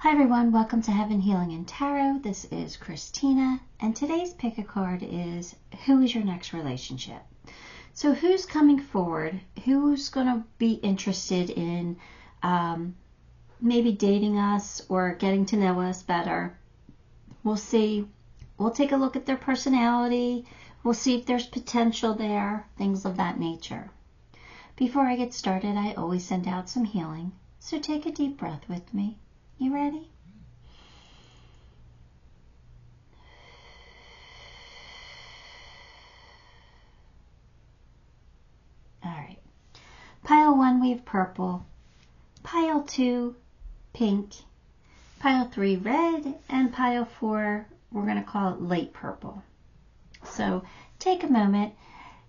Hi everyone, welcome to Heaven Healing and Tarot. This is Christina, and today's pick a card is who is your next relationship? So who's coming forward? Who's going to be interested in maybe dating us or getting to know us better? We'll see. We'll take a look at their personality. We'll see if there's potential there, things of that nature. Before I get started, I always send out some healing. So take a deep breath with me. You ready? All right. Pile 1, we have purple. Pile 2, pink. Pile 3, red. And pile 4, we're going to call it light purple. So take a moment,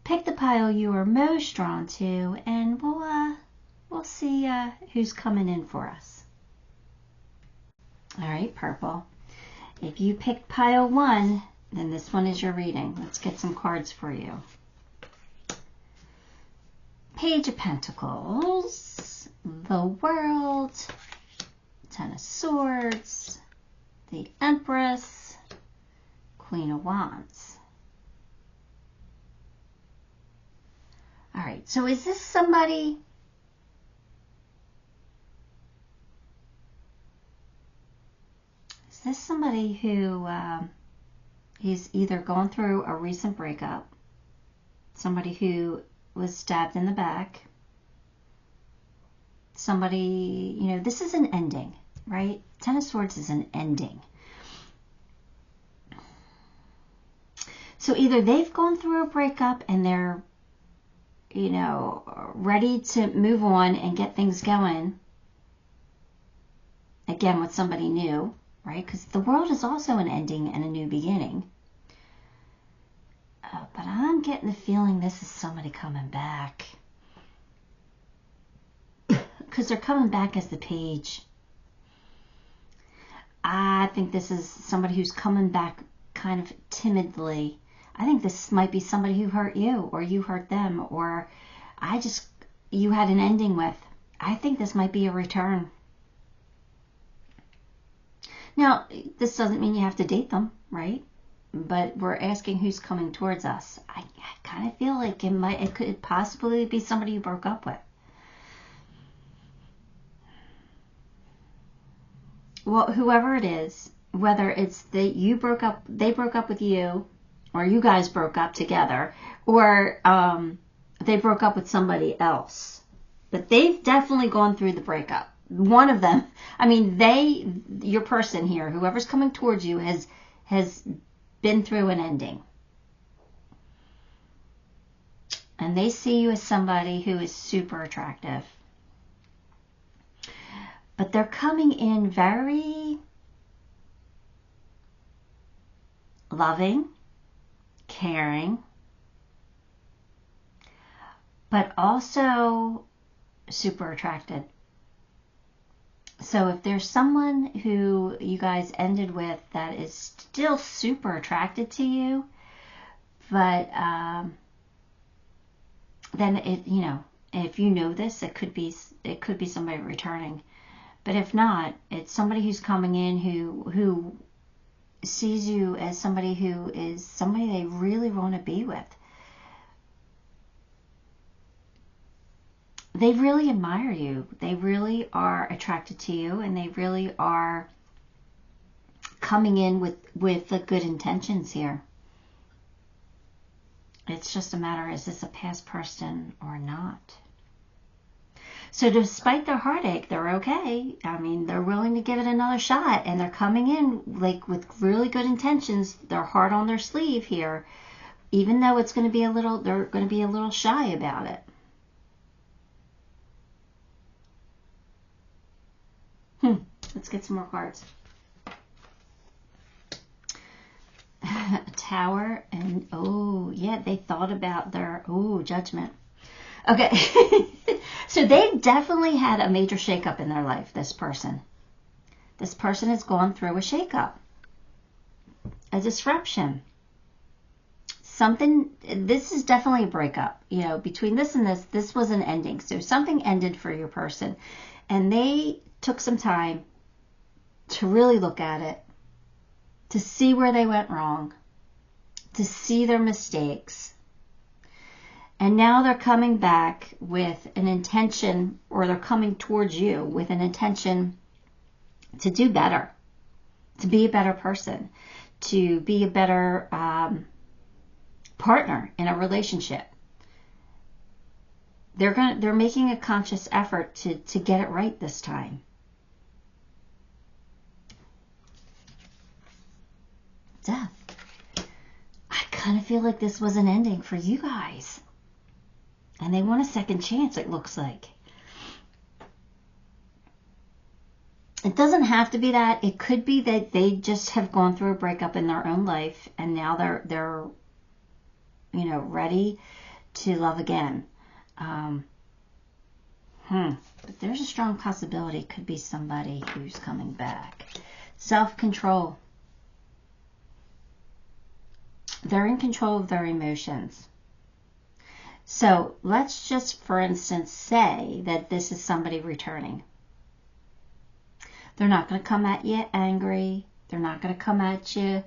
pick the pile you are most drawn to, and we'll see who's coming in for us. All right, purple. If you picked pile 1, then this one is your reading. Let's get some cards for you. Page of Pentacles, the World, Ten of Swords, the Empress, Queen of Wands. All right, so is this somebody... Is this somebody who is either going through a recent breakup, somebody who was stabbed in the back, somebody, you know, this is an ending, right? Ten of Swords is an ending. So either they've gone through a breakup and they're, you know, ready to move on and get things going, again, with somebody new, right? Because the world is also an ending and a new beginning. But I'm getting the feeling this is somebody coming back. Because they're coming back as the Page. I think this is somebody who's coming back kind of timidly. I think this might be somebody who hurt you, or you hurt them, or you had an ending with. I think this might be a return. Now, this doesn't mean you have to date them, right? But we're asking who's coming towards us. I kind of feel like it could possibly be somebody you broke up with. Well, whoever it is, whether it's that they broke up with you, or you guys broke up together, or they broke up with somebody else. But they've definitely gone through the breakup. One of them, I mean, your person here, whoever's coming towards you, has been through an ending. And they see you as somebody who is super attractive. But they're coming in very loving, caring, but also super attracted. So if there's someone who you guys ended with that is still super attracted to you, but then it, you know, if you know this, it could be somebody returning. But if not, it's somebody who's coming in who sees you as somebody who is somebody they really want to be with. They really admire you. They really are attracted to you, and they really are coming in with the good intentions here. It's just a matter, is this a past person or not? So despite their heartache, they're okay. I mean, they're willing to give it another shot, and they're coming in like with really good intentions. They're hard on their sleeve here, even though it's going to be they're going to be a little shy about it. Let's get some more cards. A Tower, and oh yeah, they thought about their Judgment. Okay. So they've definitely had a major shakeup in their life, this person. This person has gone through a shakeup, a disruption. This is definitely a breakup. You know, between this and this was an ending. So something ended for your person, and they took some time to really look at it, to see where they went wrong, to see their mistakes. And now they're coming back with an intention, or they're coming towards you with an intention to do better, to be a better person, to be a better partner in a relationship. They're making a conscious effort to get it right this time. Death. I kind of feel like this was an ending for you guys. And they want a second chance, it looks like. It doesn't have to be that. It could be that they just have gone through a breakup in their own life, and now they're ready to love again. But there's a strong possibility it could be somebody who's coming back. Self-control. They're in control of their emotions. So let's just, for instance, say that this is somebody returning. They're not going to come at you angry. They're not going to come at you,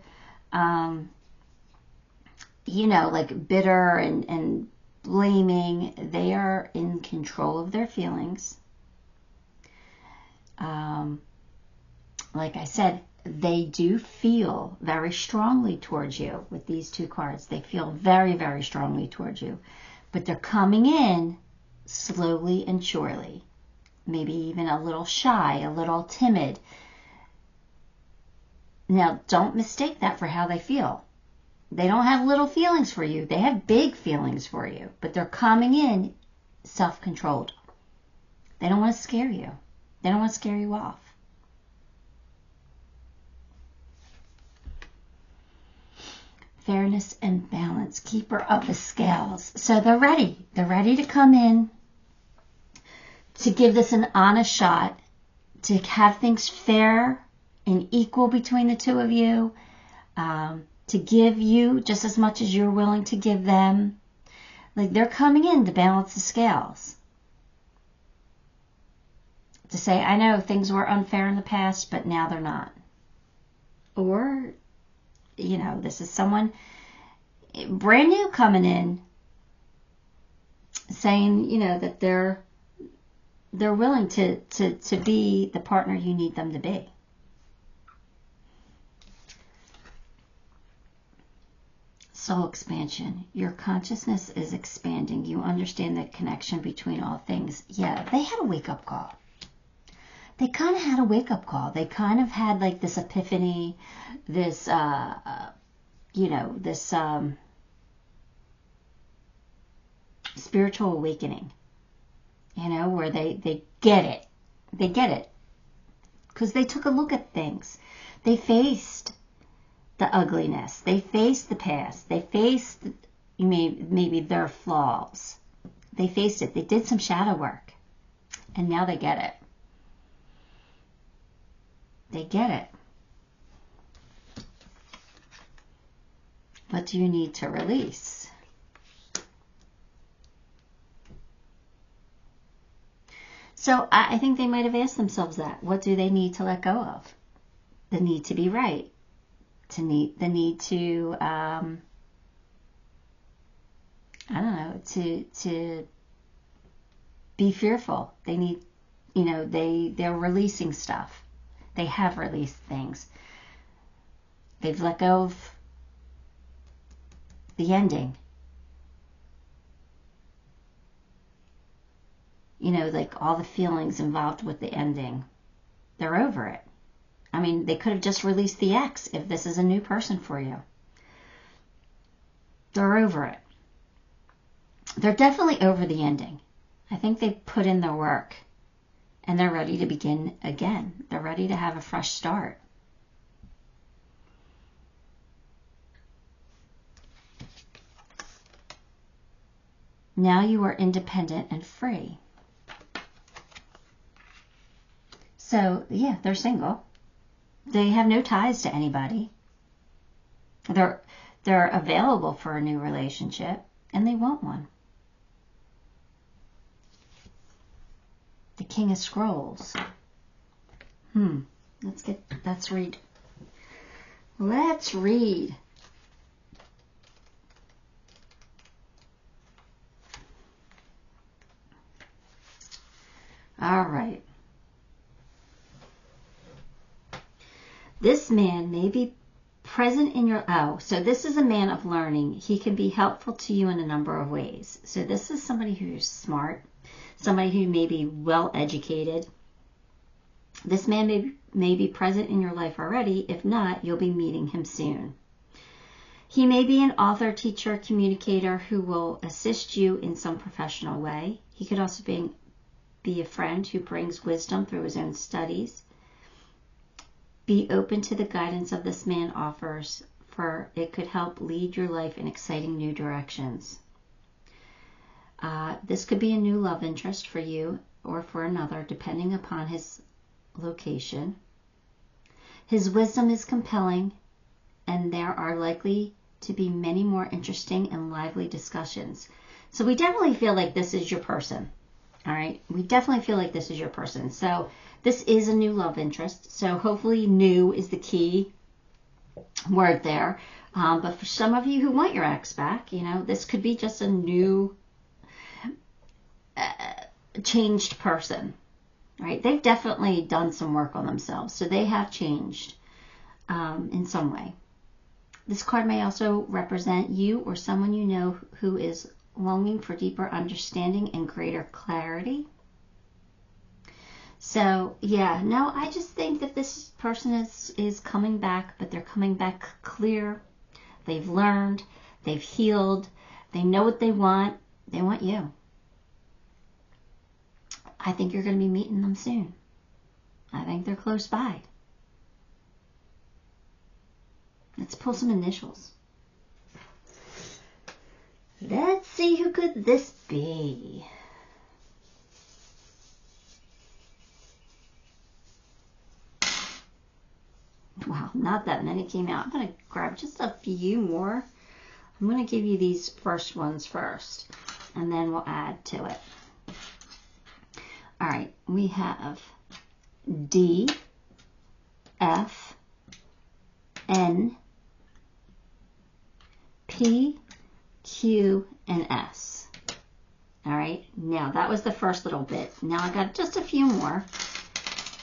like bitter and blaming. They are in control of their feelings. Like I said, they do feel very strongly towards you with these two cards. They feel very, very strongly towards you. But they're coming in slowly and surely. Maybe even a little shy, a little timid. Now, don't mistake that for how they feel. They don't have little feelings for you. They have big feelings for you. But they're coming in self-controlled. They don't want to scare you. They don't want to scare you off. Fairness and balance. Keeper of the scales. So they're ready. They're ready to come in, to give this an honest shot, to have things fair and equal between the two of you, to give you just as much as you're willing to give them. Like, they're coming in to balance the scales. To say, I know things were unfair in the past, but now they're not. Or, this is someone brand new coming in, saying, that they're willing to be the partner you need them to be. Soul expansion. Your consciousness is expanding. You understand the connection between all things. Yeah, they had a wake-up call. They kind of had a wake-up call. They kind of had like this epiphany, this, this spiritual awakening, where they get it. They get it. Because they took a look at things. They faced the ugliness. They faced the past. They faced maybe their flaws. They faced it. They did some shadow work. And now they get it. They get it. What do you need to release? So I think they might have asked themselves that. What do they need to let go of? The need to be right. The need to, to be fearful. They need, they're releasing stuff. They have released things. They've let go of the ending. Like all the feelings involved with the ending. They're over it. I mean, they could have just released the ex if this is a new person for you. They're over it. They're definitely over the ending. I think they put in their work. And they're ready to begin again. They're ready to have a fresh start. Now you are independent and free. So, yeah, they're single. They have no ties to anybody. They're available for a new relationship, and they want one. The King of Scrolls. Let's read. Let's read. All right. This man may be present in your, so this is a man of learning. He can be helpful to you in a number of ways. So this is somebody who's smart, somebody who may be well educated. This man may be present in your life already. If not, you'll be meeting him soon. He may be an author, teacher, communicator who will assist you in some professional way. He could also be a friend who brings wisdom through his own studies. Be open to the guidance of this man offers, for it could help lead your life in exciting new directions. This could be a new love interest for you or for another, depending upon his location. His wisdom is compelling, and there are likely to be many more interesting and lively discussions. So we definitely feel like this is your person. All right, we definitely feel like this is your person. So this is a new love interest. So hopefully new is the key word there. But for some of you who want your ex back, you know, this could be just a new changed person, right? They've definitely done some work on themselves. So they have changed in some way. This card may also represent you or someone you know who is longing for deeper understanding and greater clarity. So, yeah, no, I just think that this person is coming back, but they're coming back clear. They've learned, they've healed, they know what they want. They want you. I think you're going to be meeting them soon. I think they're close by. Let's pull some initials. Let's see, who could this be? Wow, not that many came out. I'm going to grab just a few more. I'm going to give you these first ones first, and then we'll add to it. All right, we have D, F, N, P, Q, and S. All right, now that was the first little bit. Now I got just a few more.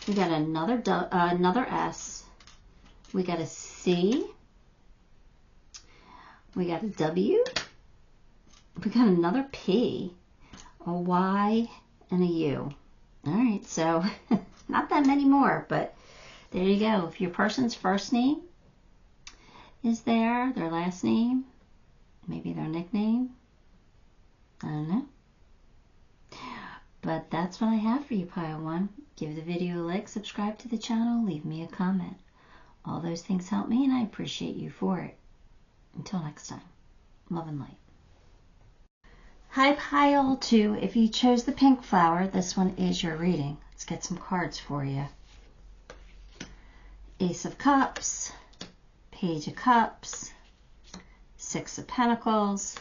We got another S. We got a C. We got a W. We got another P, a Y, and a U. All right, so not that many more, but there you go. If your person's first name is there, their last name, maybe their nickname, I don't know. But that's what I have for you, Pile 1. Give the video a like, subscribe to the channel, leave me a comment. All those things help me, and I appreciate you for it. Until next time, love and light. Hi, Pile 2. If you chose the pink flower, this one is your reading. Let's get some cards for you. Ace of Cups, Page of Cups, Six of Pentacles,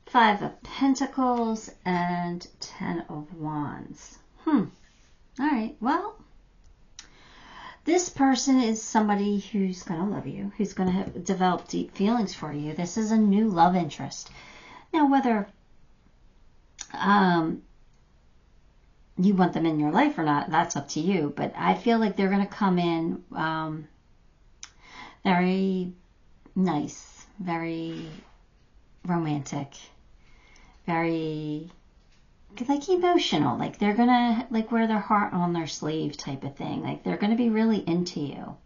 Five of Pentacles, and Ten of Wands. All right, well, this person is somebody who's going to love you, who's going to develop deep feelings for you. This is a new love interest. Now, whether you want them in your life or not, that's up to you. But I feel like they're going to come in very nice, very romantic, very like emotional. Like they're going to like wear their heart on their sleeve type of thing. Like they're going to be really into you.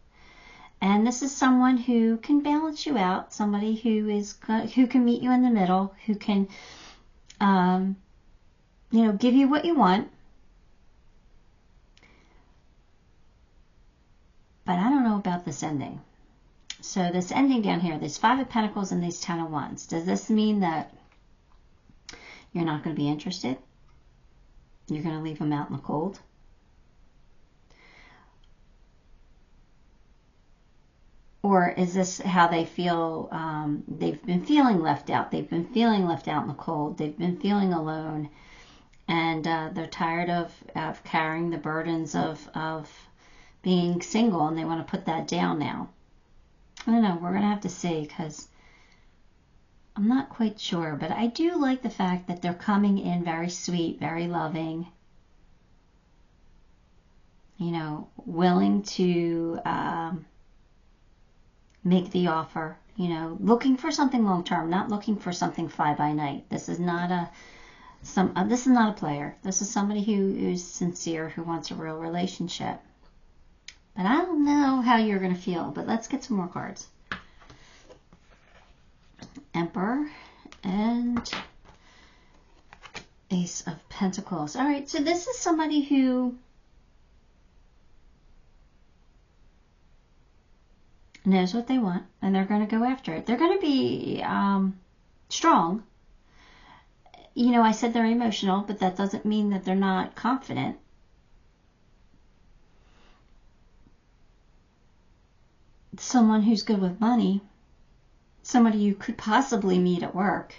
And this is someone who can balance you out, somebody who can meet you in the middle, who can, you know, give you what you want. But I don't know about this ending. So this ending down here, there's Five of Pentacles and these Ten of Wands. Does this mean that you're not going to be interested? You're going to leave them out in the cold? Or is this how they feel? They've been feeling left out. They've been feeling left out in the cold. They've been feeling alone. And they're tired of carrying the burdens of being single and they want to put that down now. I don't know. We're going to have to see, because I'm not quite sure. But I do like the fact that they're coming in very sweet, very loving, you know, willing to make the offer, you know, looking for something long term, not looking for something fly by night. This is not a this is not a player. This is somebody who is sincere, who wants a real relationship. But I don't know how you're going to feel. But let's get some more cards. Emperor and Ace of Pentacles. All right, so this is somebody who knows what they want, and they're going to go after it. They're going to be strong. You know, I said they're emotional, but that doesn't mean that they're not confident. Someone who's good with money. Somebody you could possibly meet at work.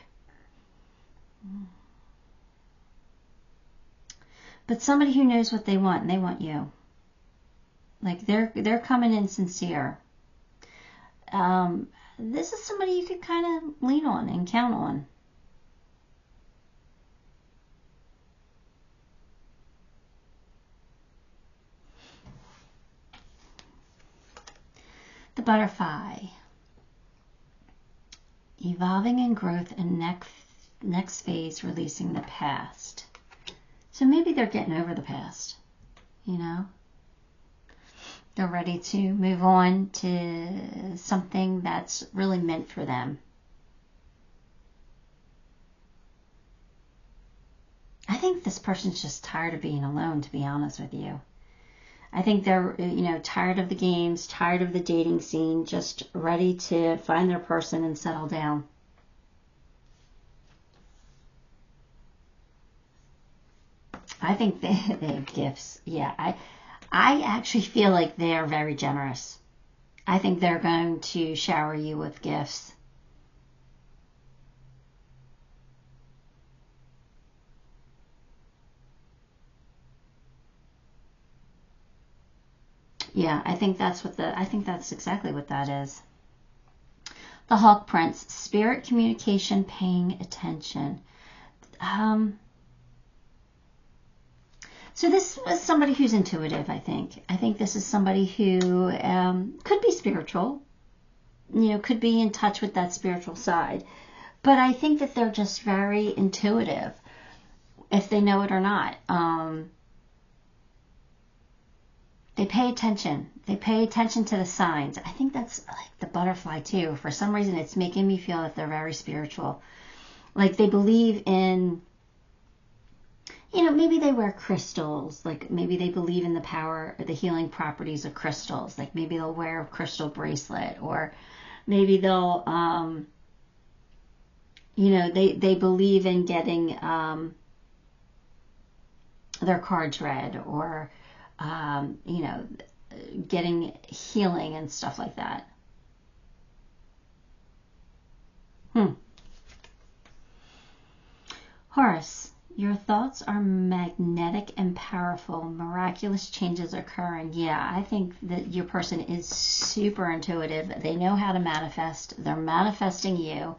But somebody who knows what they want, and they want you. Like, they're coming in sincere. This is somebody you could kind of lean on and count on. The butterfly. Evolving in growth and next phase, releasing the past. So maybe they're getting over the past, you know. They're ready to move on to something that's really meant for them. I think this person's just tired of being alone, to be honest with you. I think they're, you know, tired of the games, tired of the dating scene, just ready to find their person and settle down. I think they have gifts. Yeah, I actually feel like they're very generous. I think they're going to shower you with gifts. Yeah, I think that's exactly what that is. The Hawk Prince, spirit communication, paying attention. So this is somebody who's intuitive, I think. I think this is somebody who could be spiritual, you know, could be in touch with that spiritual side. But I think that they're just very intuitive, if they know it or not. They pay attention. They pay attention to the signs. I think that's like the butterfly too. For some reason, it's making me feel that they're very spiritual. Like they believe in, you know, maybe they wear crystals. Like maybe they believe in the power, the healing properties of crystals. Like maybe they'll wear a crystal bracelet, or maybe they'll, you know, they believe in getting their cards read, or you know, getting healing and stuff like that. Horus, your thoughts are magnetic and powerful. Miraculous changes occurring. Yeah, I think that your person is super intuitive. They know how to manifest. They're manifesting you.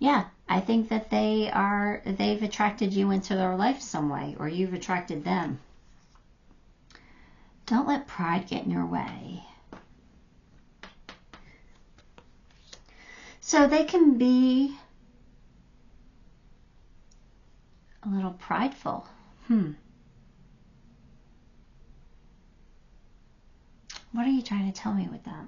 Yeah, I think that they've attracted you into their life some way, or you've attracted them. Don't let pride get in your way. So they can be a little prideful. What are you trying to tell me with that?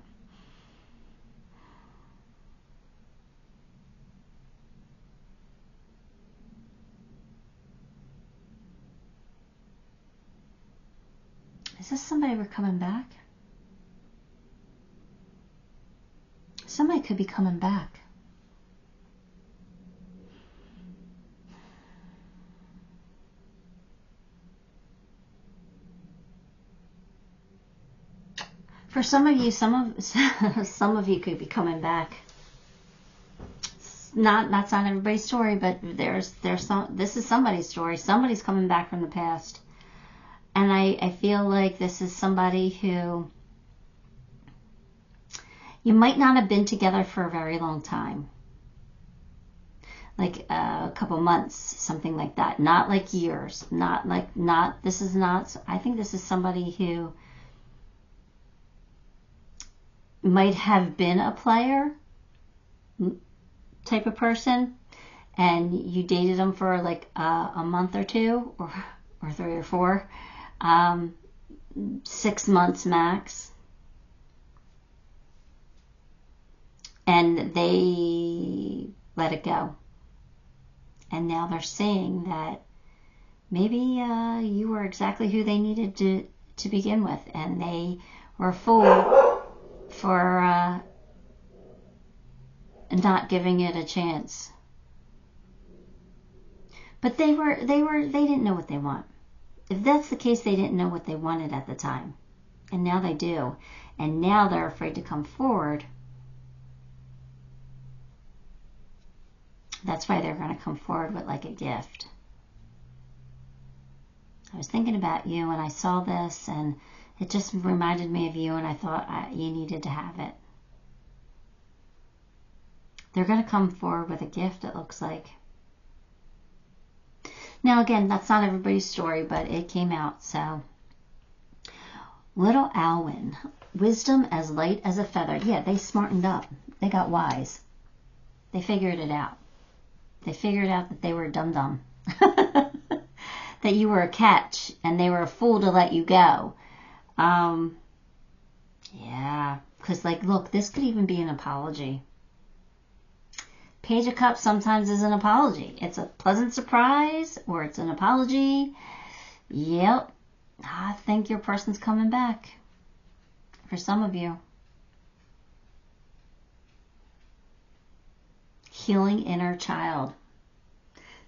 Is this somebody we're coming back? Somebody could be coming back. For some of you, some of you could be coming back. that's not everybody's story, but there's some, this is somebody's story. Somebody's coming back from the past. And I feel like this is somebody who you might not have been together for a very long time. Like a couple months, something like that. Not like years. I think this is somebody who might have been a player type of person, and you dated them for like a month or two, or 3 or 4, 6 months max, and they let it go. And now they're saying that maybe you were exactly who they needed to begin with, and they were a fool for not giving it a chance. But they didn't know what they want. If that's the case, they didn't know what they wanted at the time. And now they do. And now they're afraid to come forward. That's why they're going to come forward with like a gift. I was thinking about you and I saw this, and it just reminded me of you, and I thought you needed to have it. They're going to come forward with a gift, it looks like. Now again, that's not everybody's story, but it came out. So, little Alwyn, wisdom as light as a feather. Yeah, they smartened up. They got wise. They figured it out. They figured out that they were dum-dum. That you were a catch, and they were a fool to let you go. Yeah, because like, look, this could even be an apology. Page of Cups sometimes is an apology. It's a pleasant surprise, or it's an apology. Yep, I think your person's coming back. For some of you. Healing inner child.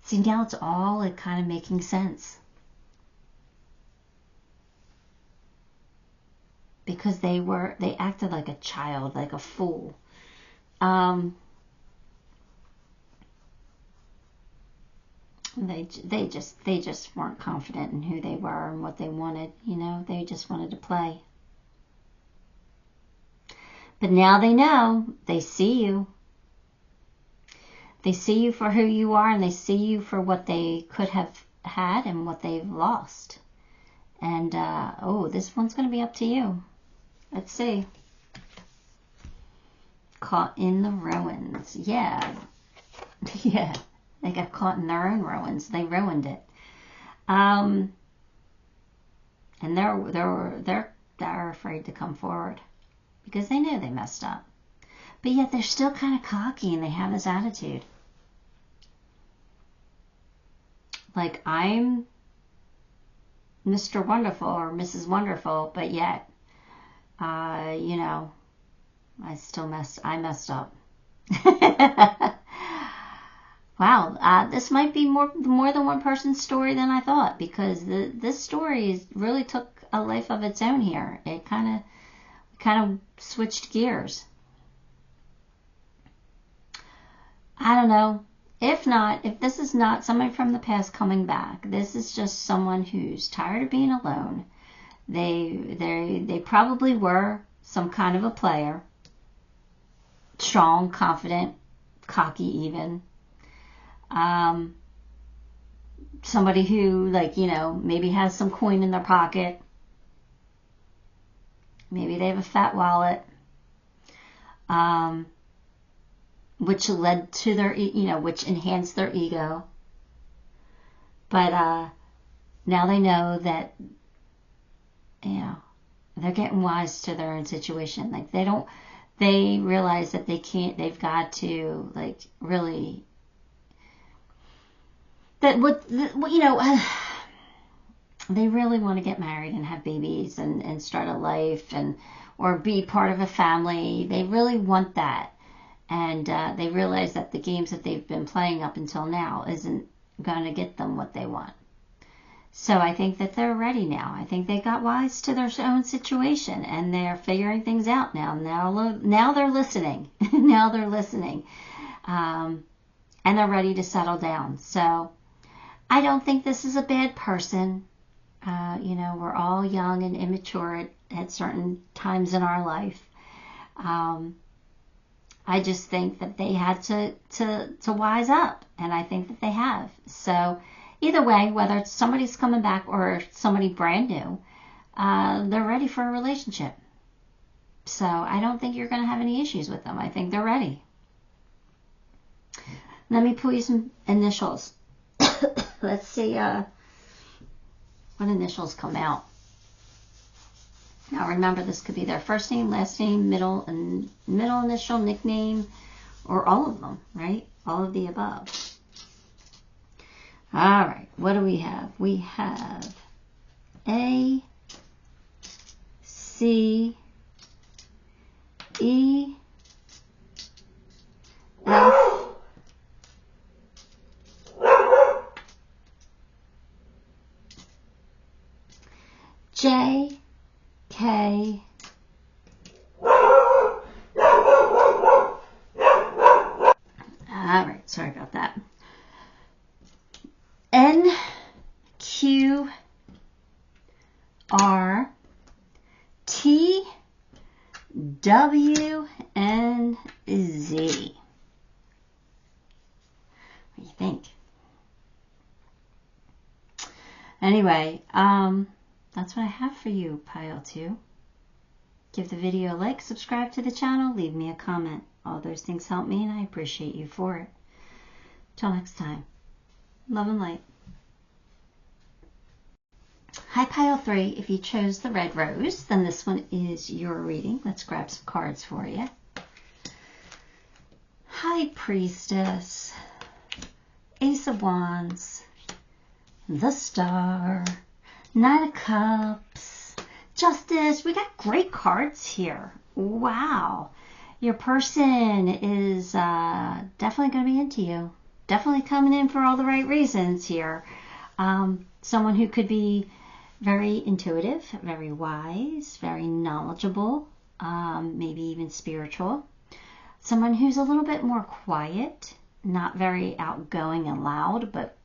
See, now it's all like kind of making sense. Because they acted like a child, like a fool. They just weren't confident in who they were and what they wanted, you know. They just wanted to play. But now they know. They see you. They see you for who you are, and they see you for what they could have had and what they've lost. And, oh, this one's going to be up to you. Let's see. Caught in the ruins. Yeah. Yeah. They got caught in their own ruins. They ruined it. And they're afraid to come forward because they know they messed up. But yet they're still kind of cocky, and they have this attitude. Like, I'm Mr. Wonderful or Mrs. Wonderful, but yet, you know, I messed up. Wow, this might be more than one person's story than I thought, because this story really took a life of its own here. It kind of switched gears. I don't know. If this is not somebody from the past coming back, this is just someone who's tired of being alone. They probably were some kind of a player. Strong, confident, cocky even. Somebody who, like, you know, maybe has some coin in their pocket. Maybe they have a fat wallet. Which led to their, you know, which enhanced their ego. But now they know that, you know, they're getting wise to their own situation. Like, they realize that they've got to, like, really, that you know, they really want to get married and have babies and start a life or be part of a family. They really want that. And they realize that the games that they've been playing up until now isn't going to get them what they want. So I think that they're ready now. I think they got wise to their own situation, and they're figuring things out now. Now they're listening. Now they're listening. and they're ready to settle down. So I don't think this is a bad person. You know, we're all young and immature at certain times in our life. I just think that they had to wise up, and I think that they have. So either way, whether it's somebody's coming back or somebody brand new, they're ready for a relationship. So I don't think you're going to have any issues with them. I think they're ready. Let me pull you some initials. Let's see what initials come out. Now remember, this could be their first name, last name, middle initial, nickname, or all of them, right? All of the above. All right, what do we have? We have A, C, E, F, J, K, all right, sorry about that. N, Q, R, T, W, and Z. What do you think? Anyway, that's what I have for you, Pile 2. Give the video a like, subscribe to the channel, leave me a comment. All those things help me, and I appreciate you for it. Till next time, love and light. Hi, Pile 3. If you chose the red rose, then this one is your reading. Let's grab some cards for you. Hi, Priestess, Ace of Wands, the Star, Knight of Cups, Justice. We got great cards here. Wow. Your person is definitely going to be into you. Definitely coming in for all the right reasons here. Someone who could be very intuitive, very wise, very knowledgeable, maybe even spiritual. Someone who's a little bit more quiet, not very outgoing and loud, but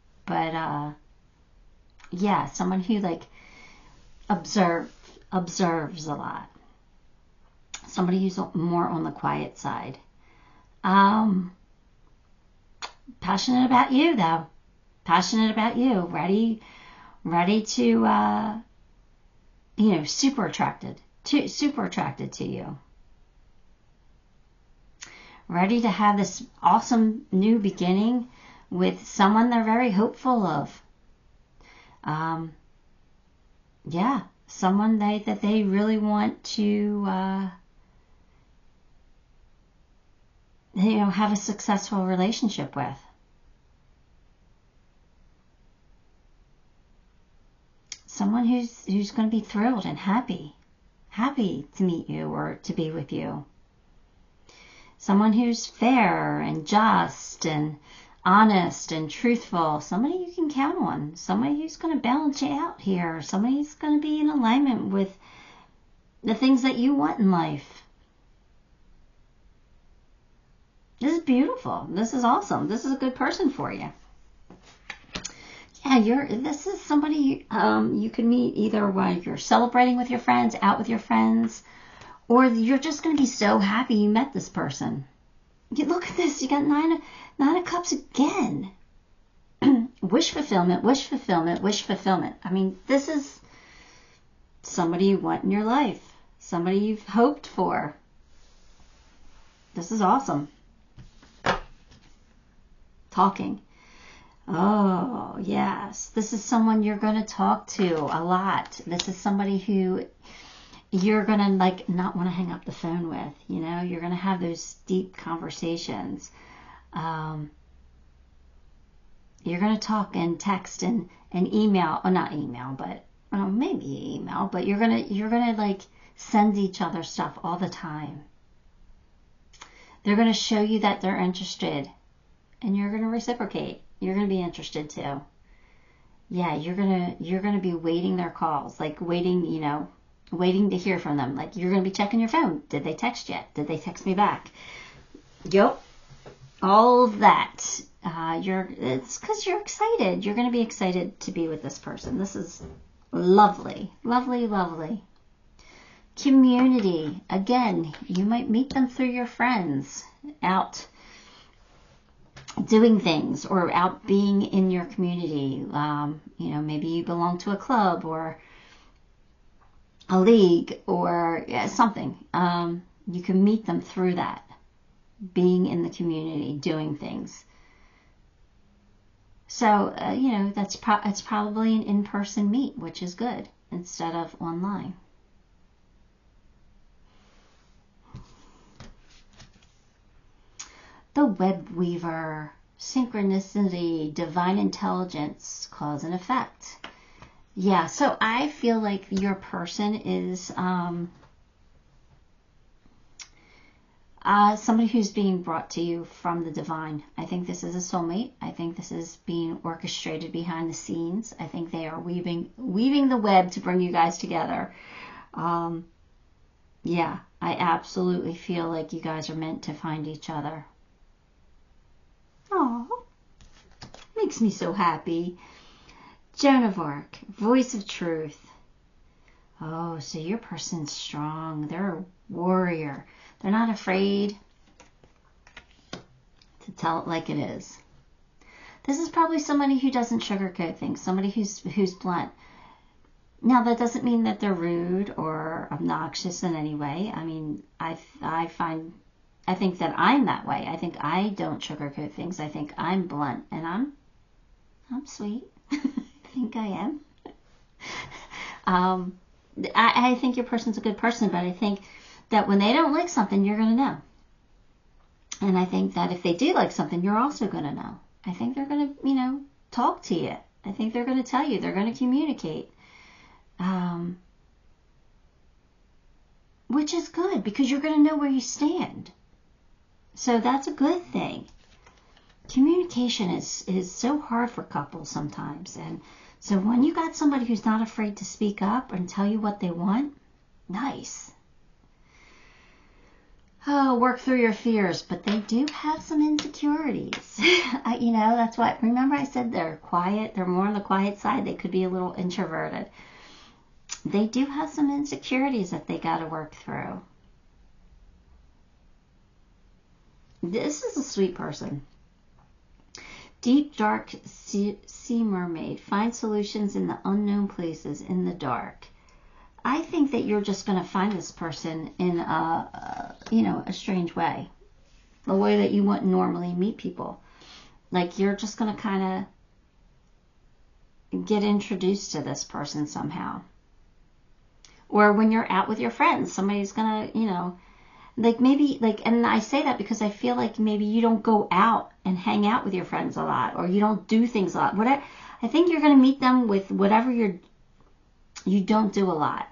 yeah, someone who like observes a lot. Somebody who's more on the quiet side. Passionate about you, though. Passionate about you. Ready to, you know, super attracted to you. Ready to have this awesome new beginning with someone they're very hopeful of. Yeah, someone that they really want to, you know, have a successful relationship with. Someone who's going to be thrilled and happy to meet you or to be with you. Someone who's fair and just and honest and truthful. Somebody you can count on. Somebody who's going to balance you out here. Somebody who's going to be in alignment with the things that you want in life. This is beautiful. This is awesome. This is a good person for you. Yeah, this is somebody you can meet either while you're celebrating with your friends, out with your friends, or you're just going to be so happy you met this person. Look at this. You got nine of Cups again. Wish fulfillment, wish fulfillment, wish fulfillment. I mean, this is somebody you want in your life. Somebody you've hoped for. This is awesome. Talking. Oh, yes. This is someone you're going to talk to a lot. This is somebody who you're going to like not want to hang up the phone with. You know, you're going to have those deep conversations. You're going to talk and text and email, or not email, but maybe email, but you're going to like send each other stuff all the time. They're going to show you that they're interested, and you're going to reciprocate. You're going to be interested too. Yeah, you're going to be waiting their calls, like waiting to hear from them. Like you're going to be checking your phone. Did they text yet? Did they text me back? Yep. All of that. It's because you're excited. You're going to be excited to be with this person. This is lovely, lovely, lovely. Community. Again, you might meet them through your friends, out doing things or out being in your community. Maybe you belong to a club or a league or something. You can meet them through that, being in the community, doing things. So, it's probably an in-person meet, which is good, instead of online. The web weaver, synchronicity, divine intelligence, cause and effect. Yeah, so I feel like your person is somebody who's being brought to you from the divine. I think this is a soulmate. I think this is being orchestrated behind the scenes. I think they are weaving the web to bring you guys together. Yeah, I absolutely feel like you guys are meant to find each other. Oh, makes me so happy. Joan of Arc, voice of truth. Oh, so your person's strong. They're a warrior. They're not afraid to tell it like it is. This is probably somebody who doesn't sugarcoat things, somebody who's blunt. Now, that doesn't mean that they're rude or obnoxious in any way. I mean, I think that I'm that way. I think I don't sugarcoat things. I think I'm blunt, and I'm sweet. I think I am. I think your person's a good person, but I think that when they don't like something, you're going to know. And I think that if they do like something, you're also going to know. I think they're going to, talk to you. I think they're going to tell you. They're going to communicate. Which is good, because you're going to know where you stand. So that's a good thing. Communication is so hard for couples sometimes. And so when you got somebody who's not afraid to speak up and tell you what they want, nice. Oh, work through your fears, but they do have some insecurities. That's what, remember I said they're quiet, they're more on the quiet side, they could be a little introverted. They do have some insecurities that they got to work through. This is a sweet person. Deep, dark sea mermaid. Find solutions in the unknown places, in the dark. I think that you're just going to find this person in a strange way. The way that you wouldn't normally meet people. Like, you're just going to kind of get introduced to this person somehow. Or when you're out with your friends, somebody's going to, and I say that because I feel like maybe you don't go out and hang out with your friends a lot, or you don't do things a lot. I think you're going to meet them with whatever you don't do a lot.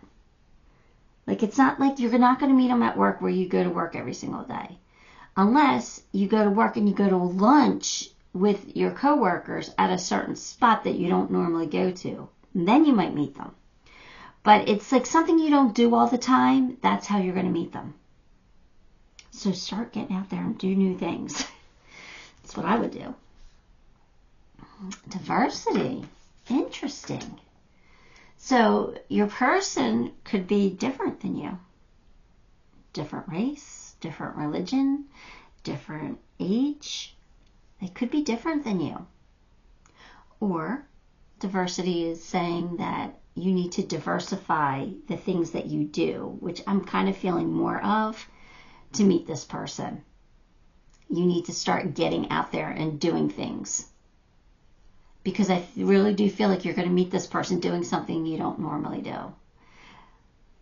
Like, it's not like you're not going to meet them at work where you go to work every single day. Unless you go to work and you go to lunch with your coworkers at a certain spot that you don't normally go to. And then you might meet them. But it's like something you don't do all the time. That's how you're going to meet them. So start getting out there and do new things. That's what I would do. Diversity. Interesting. So your person could be different than you. Different race, different religion, different age. They could be different than you. Or diversity is saying that you need to diversify the things that you do, which I'm kind of feeling more of to meet this person. You need to start getting out there and doing things. Because I really do feel like you're going to meet this person doing something you don't normally do.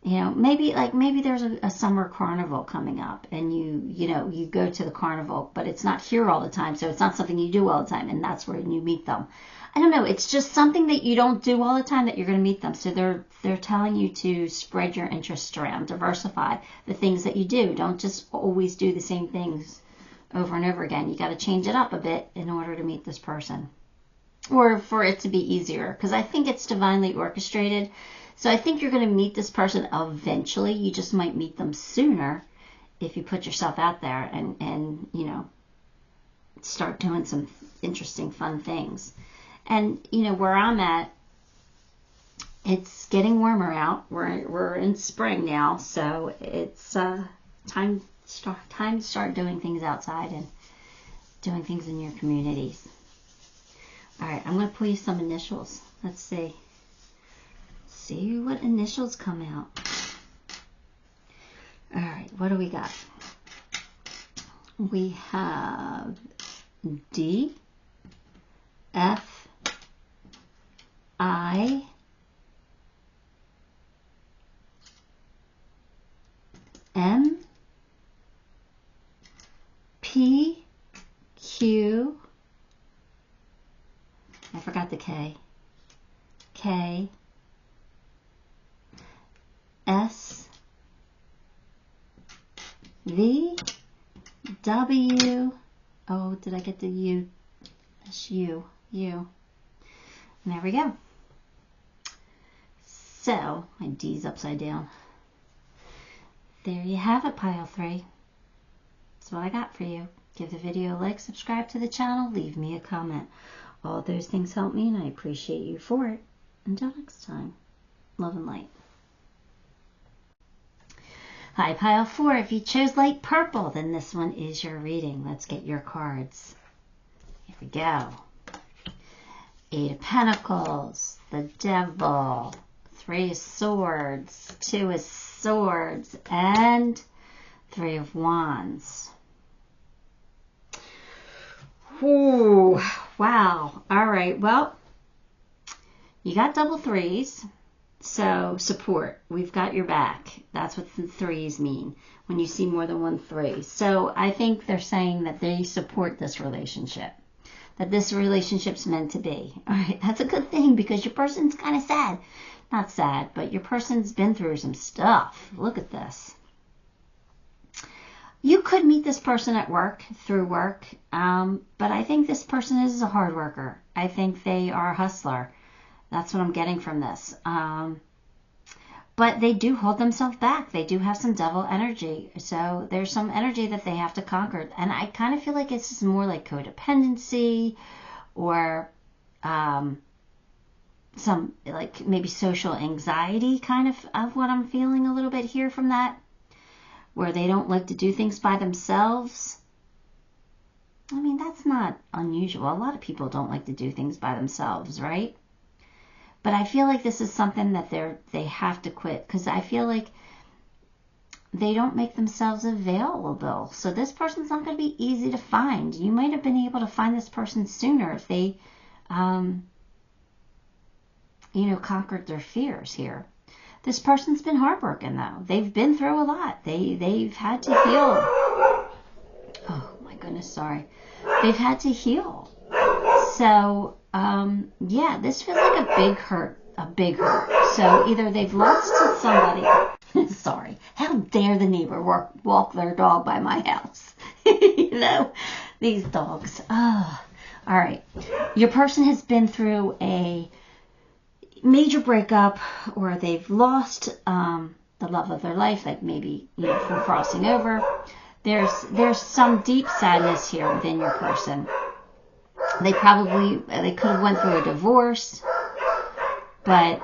Maybe there's a summer carnival coming up, and you go to the carnival, but it's not here all the time, so it's not something you do all the time, and that's where you meet them. I don't know, it's just something that you don't do all the time that you're going to meet them. So they're telling you to spread your interests around, diversify the things that you do. Don't just always do the same things over and over again. You got to change it up a bit in order to meet this person. Or for it to be easier, because I think it's divinely orchestrated. So I think you're going to meet this person eventually. You just might meet them sooner if you put yourself out there and start doing some interesting, fun things. And, you know, where I'm at, it's getting warmer out. We're in spring now, so it's time to start doing things outside and doing things in your communities. All right, I'm going to pull you some initials. Let's see. See what initials come out. All right, what do we got? We have D, F, I, M, P, Q, I forgot the K, K, S, V, W, oh, did I get the U? That's U, U. And there we go. So, my D's upside down. There you have it, pile 3. That's what I got for you. Give the video a like, subscribe to the channel, leave me a comment. All those things help me, and I appreciate you for it. Until next time, love and light. Hi, pile 4. If you chose light purple, then this one is your reading. Let's get your cards. Here we go. 8 of Pentacles, the Devil, 3 of Swords, 2 of Swords, and 3 of Wands. Ooh, wow. All right, well, you got double 3s. So, support. We've got your back. That's what the 3s mean when you see more than one 3. So, I think they're saying that they support this relationship. That this relationship's meant to be. All right, that's a good thing because your person's kind of sad. Not sad, but your person's been through some stuff. Look at this. You could meet this person at work, through work, but I think this person is a hard worker. I think they are a hustler. That's what I'm getting from this. But they do hold themselves back. They do have some devil energy. So there's some energy that they have to conquer. And I kind of feel like it's just more like codependency or some like maybe social anxiety kind of what I'm feeling a little bit here from that. Where they don't like to do things by themselves. I mean, that's not unusual. A lot of people don't like to do things by themselves, right? But I feel like this is something that they have to quit because I feel like they don't make themselves available. So this person's not going to be easy to find. You might have been able to find this person sooner if they, conquered their fears here. This person's been heartbroken though. They've been through a lot. They've had to heal. Oh my goodness, sorry. They've had to heal. So, yeah, this feels like a big hurt. So either they've lost somebody. Sorry. How dare the neighbor walk their dog by my house? These dogs. Oh, all right. Your person has been through a major breakup or they've lost the love of their life, like maybe, from crossing over. There's some deep sadness here within your person. They could have went through a divorce, but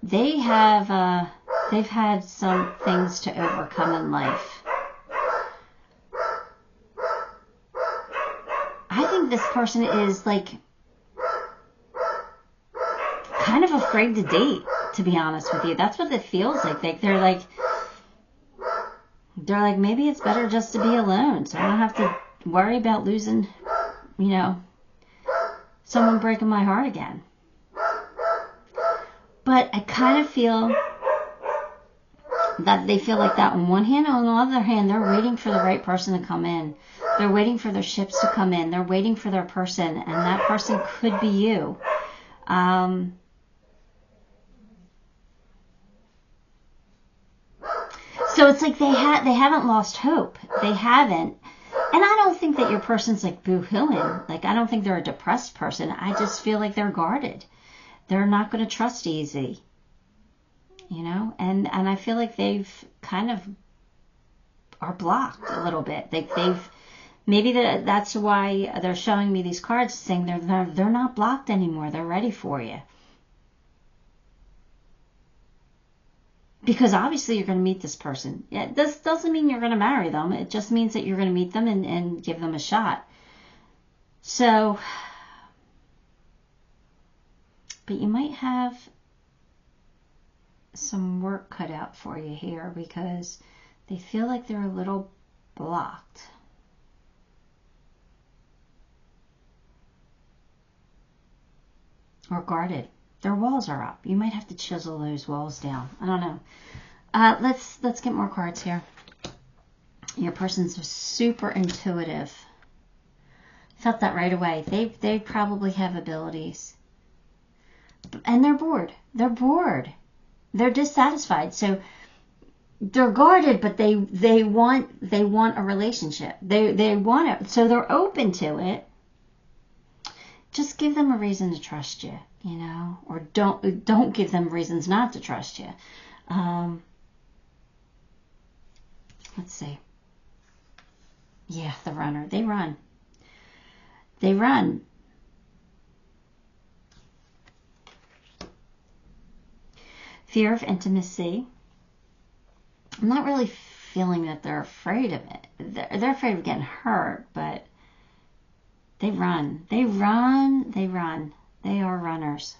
they've had some things to overcome in life. I think this person is like kind of afraid to date, to be honest with you. That's what it feels like. They're like maybe it's better just to be alone, so I don't have to worry about losing, someone breaking my heart again. But I kind of feel that they feel like that on one hand. On the other hand, they're waiting for the right person to come in. They're waiting for their ships to come in. They're waiting for their person, and that person could be you. So it's like they haven't lost hope. They haven't. And I don't think that your person's like boo-hooing. Like, I don't think they're a depressed person. I just feel like they're guarded. They're not going to trust easy. And I feel like they've kind of are blocked a little bit. Maybe that's why they're showing me these cards saying they're not blocked anymore. They're ready for you. Because obviously you're going to meet this person. This doesn't mean you're going to marry them. It just means that you're going to meet them and give them a shot. So, but you might have some work cut out for you here because they feel like they're a little blocked. Or guarded. Their walls are up. You might have to chisel those walls down. I don't know. Let's get more cards here. Your person's super intuitive. Felt that right away. They probably have abilities. And they're bored. They're bored. They're dissatisfied. So they're guarded, but they want a relationship. They want it. So they're open to it. Just give them a reason to trust you, you know, or don't give them reasons not to trust you. Let's see. Yeah, the runner. They run. They run. Fear of intimacy. I'm not really feeling that they're afraid of it. They're afraid of getting hurt, but they run. They run. They run. They are runners.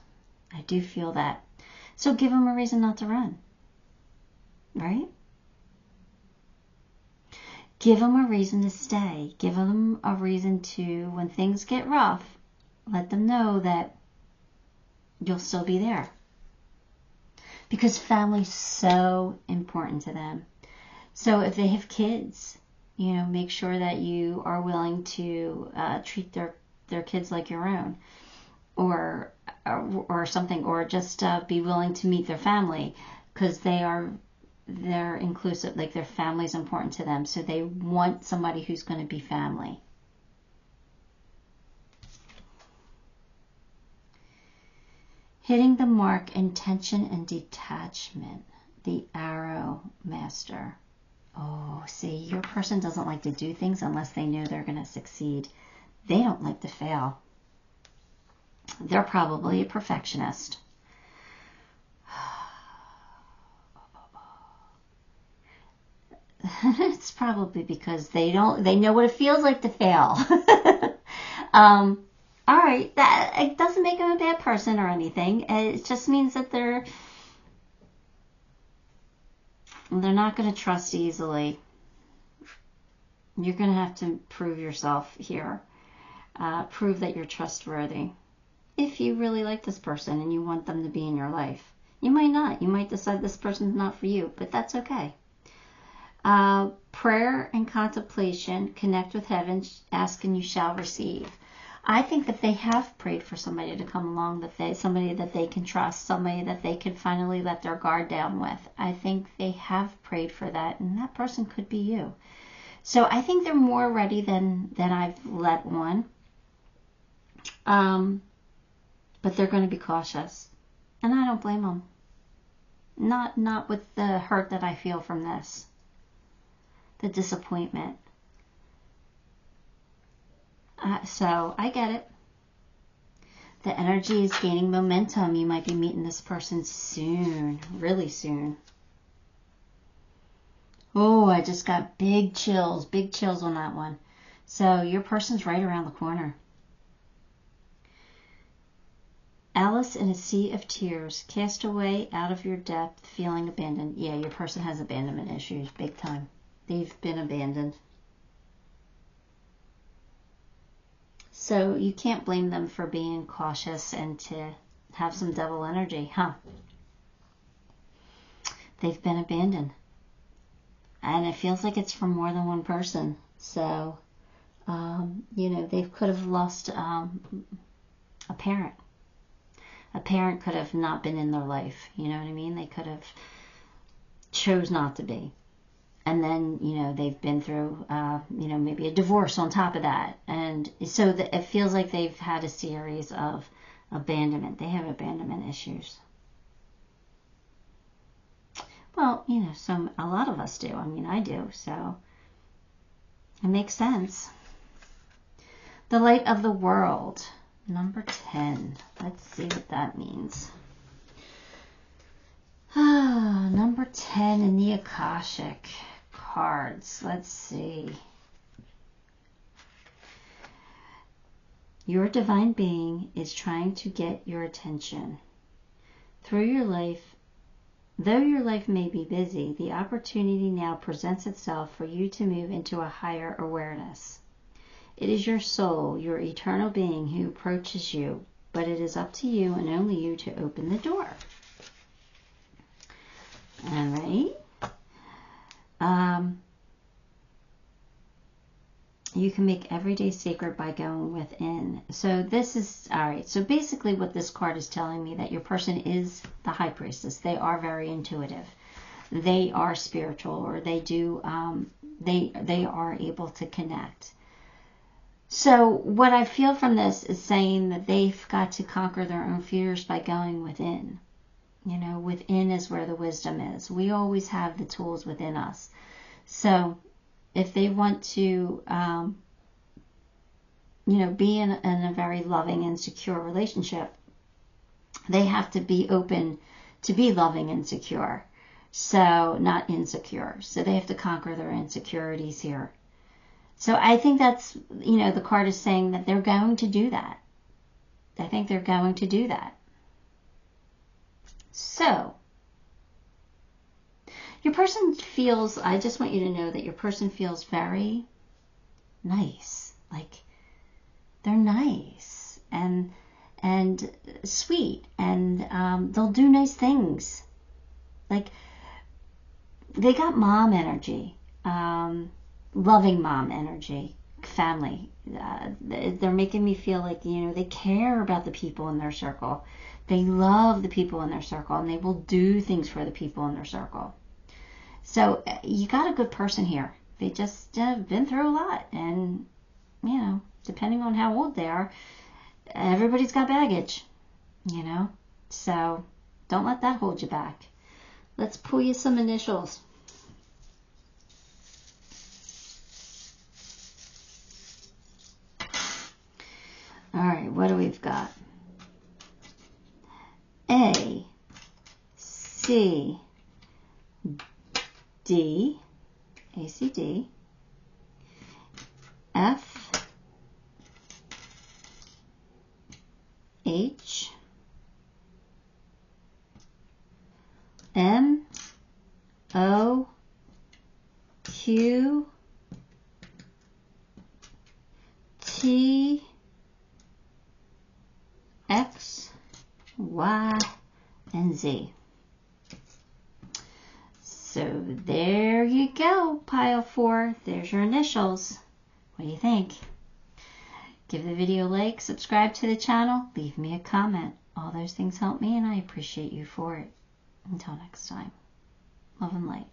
I do feel that. So give them a reason not to run. Right? Give them a reason to stay. Give them a reason to, when things get rough, let them know that you'll still be there. Because family's so important to them. So if they have kids, you know, make sure that you are willing to treat their kids like your own, or something, or just be willing to meet their family, because they're inclusive, like their family's important to them. So they want somebody who's going to be family. Hitting the mark, intention and detachment. The Arrow Master. Oh, see, your person doesn't like to do things unless they know they're going to succeed. They don't like to fail. They're probably a perfectionist. It's probably because they know what it feels like to fail. All right, that it doesn't make them a bad person or anything. It just means that they're not going to trust easily. You're going to have to prove yourself here. Prove that you're trustworthy. If you really like this person and you want them to be in your life. You might not. You might decide this person's not for you, but that's okay. Prayer and contemplation. Connect with heaven. Ask and you shall receive. I think that they have prayed for somebody to come along, somebody that they can trust, somebody that they can finally let their guard down with. I think they have prayed for that, and that person could be you. So I think they're more ready than I've let on. But they're going to be cautious, and I don't blame them. Not with the hurt that I feel from this, the disappointment. So I get it. The energy is gaining momentum. You might be meeting this person soon, really soon. Oh, I just got big chills on that one. So your person's right around the corner. Alice in a sea of tears, cast away out of your depth, feeling abandoned. Yeah, your person has abandonment issues, big time. They've been abandoned. So you can't blame them for being cautious and to have some devil energy, huh? They've been abandoned. And it feels like it's from more than one person. So, they could have lost a parent. A parent could have not been in their life. You know what I mean? They could have chose not to be. And then, they've been through, maybe a divorce on top of that. And so it feels like they've had a series of abandonment. They have abandonment issues. Well, a lot of us do. I mean, I do. So it makes sense. The light of the world. Number 10. Let's see what that means. Number 10 in the Akashic cards. Let's see. Your divine being is trying to get your attention. Through your life, though your life may be busy, the opportunity now presents itself for you to move into a higher awareness. It is your soul, your eternal being, who approaches you, but it is up to you and only you to open the door. All right. You can make every day sacred by going within. So this is, all right, so basically what this card is telling me, that your person is the high priestess. They are very intuitive. They are spiritual, or they do, they are able to connect. So what I feel from this is saying that they've got to conquer their own fears by going within. You know, within is where the wisdom is. We always have the tools within us. So if they want to, you know, be in a very loving and secure relationship, they have to be open to be loving and secure. So, not insecure. So they have to conquer their insecurities here. So I think that's, you know, the card is saying that they're going to do that. I think they're going to do that. So, your person feels, I just want you to know that your person feels very nice. Like, they're nice and sweet, and they'll do nice things. Like, they got mom energy, loving mom energy, family. They're making me feel like, you know, they care about the people in their circle. They love the people in their circle, and they will do things for the people in their circle. So you got a good person here. They just have been through a lot, and, you know, depending on how old they are, everybody's got baggage, you know. So don't let that hold you back. Let's pull you some initials. All right, what do we've got? A, C, D, ACD, F, H, M, O, Q, T, X, Y, and Z. So there you go, pile 4. There's your initials. What do you think? Give the video a like, subscribe to the channel, leave me a comment. All those things help me, and I appreciate you for it. Until next time, love and light.